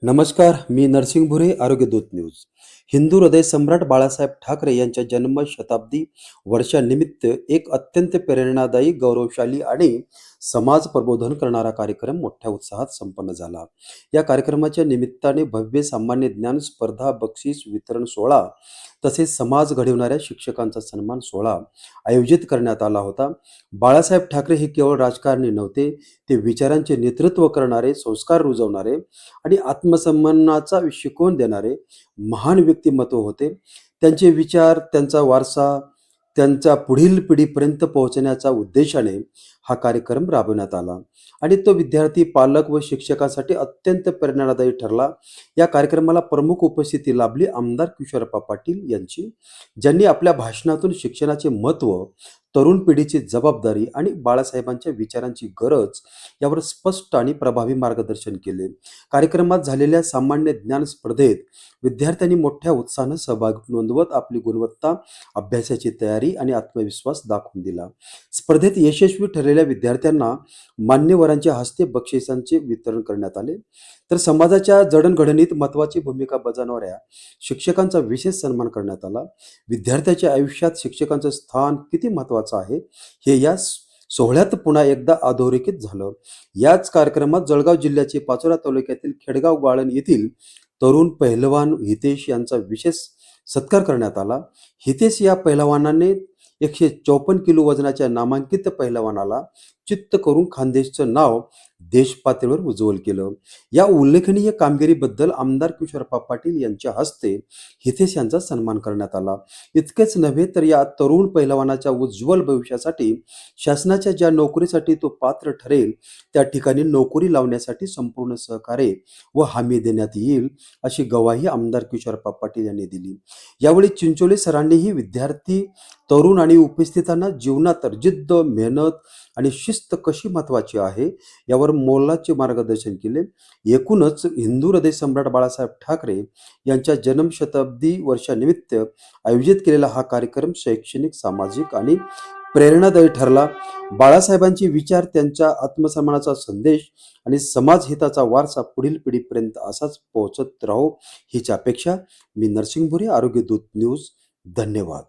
नमस्कार, मी नरसिंह भुरे, आरोग्य दूत न्यूज. हिंदू हृदय सम्राट बाळासाहेब ठाकरे यांच्या जन्मशताब्दी वर्षानिमित्त एक अत्यंत प्रेरणादायी, गौरवशाली आणि समाज प्रबोधन करणारा कार्यक्रम मोठ्या उत्साहात संपन्न झाला. या कार्यक्रमाच्या निमित्ताने भव्य सामान्य ज्ञान स्पर्धा, बक्षीस वितरण सोहळा तसेच समाज घडविणाऱ्या शिक्षकांचा सन्मान सोहळा आयोजित करण्यात आला होता. बाळासाहेब ठाकरे हे केवळ राजकारणी नव्हते, ते विचारांचे नेतृत्व करणारे, संस्कार रुजवणारे आणि आत्मसन्मानाचा शिकवण देणारे महान व्यक्तिमत्व होते. त्यांचे विचार, त्यांचा वारसा, त्यांच्या पुढील पिढीपर्यंत पोहोचण्याच्या उद्देशाने हा कार्यक्रम राबवण्यात आला आणि तो विद्यार्थी, पालक व शिक्षकांसाठी अत्यंत प्रेरणादायी ठरला. या कार्यक्रमाला प्रमुख उपस्थिती लाभली आमदार किशोरप्पा पाटील यांची, ज्यांनी आपल्या भाषणातून शिक्षणाचे महत्त्व, तरुण पिढीची जबाबदारी आणि बाळासाहेबांच्या विचारांची गरज यावर स्पष्ट आणि प्रभावी मार्गदर्शन केले. कार्यक्रमात झालेल्या सामान्य ज्ञान स्पर्धेत विद्यार्थ्यांनी मोठ्या उत्साहानं सहभाग नोंदवत आपली गुणवत्ता, अभ्यासाची तयारी आणि आत्मविश्वास दाखवून दिला. स्पर्धेत यशस्वी ठरलेल्या विद्यार्थ्यांना मान्यवरांच्या हस्ते बक्षिसांचे वितरण करण्यात आले. तर समाजाच्या जडणघडणीत महत्त्वाची भूमिका बजावणाऱ्या शिक्षकांचा विशेष सन्मान करण्यात आला. विद्यार्थ्याच्या आयुष्यात शिक्षकांचं स्थान किती महत्त्वाचं आहे हे या सोहळ्यात पुन्हा एकदा अधोरेखित झालं. याच कार्यक्रमात जळगाव जिल्ह्याचे पाचोरा तालुक्यातील खेडगाव गाळण येथील तरुण पहिलवान हितेश यांचा विशेष सत्कार करण्यात आला. हितेश या पहिलवानाने 154 किलो वजनाच्या नामांकित पहिलवानाला चित्त करून खानदेशचं नाव देश पातळीवर उज्ज्वल केलं. या उल्लेखनीय कामगिरीबद्दल आमदार किशोरप्पा पाटील यांच्या हस्ते हितेश यांचा सन्मान करण्यात आला. इतकेच नव्हे तर या तरुण पहिलवानाच्या उज्ज्वल भविष्यासाठी शासनाच्या ज्या नोकरीसाठी तो पात्र ठरेल त्या ठिकाणी नोकरी लावण्यासाठी संपूर्ण सहकार्य व हमी देण्यात येईल, अशी ग्वाही आमदार किशोरप्पा पाटील यांनी दिली. यावेळी चिंचोले सरांनीही विद्यार्थी, तरुण आणि उपस्थितांना जीवनात जिद्द, मेहनत आणि शिस्त कशी महत्त्वाची आहे यावर मोलाचे मार्गदर्शन केले. एकूणच हिंदू हृदय सम्राट बाळासाहेब ठाकरे यांच्या जन्मशताब्दी वर्षानिमित्त आयोजित केलेला हा कार्यक्रम शैक्षणिक, सामाजिक आणि प्रेरणादायी ठरला. बाळासाहेबांचे विचार, त्यांच्या आत्मसन्मानाचा संदेश आणि समाजहिताचा वारसा पुढील पिढीपर्यंत असाच पोहोचत राहो हीच अपेक्षा. मी नरसिंह भुरे, आरोग्य दूत न्यूज. धन्यवाद.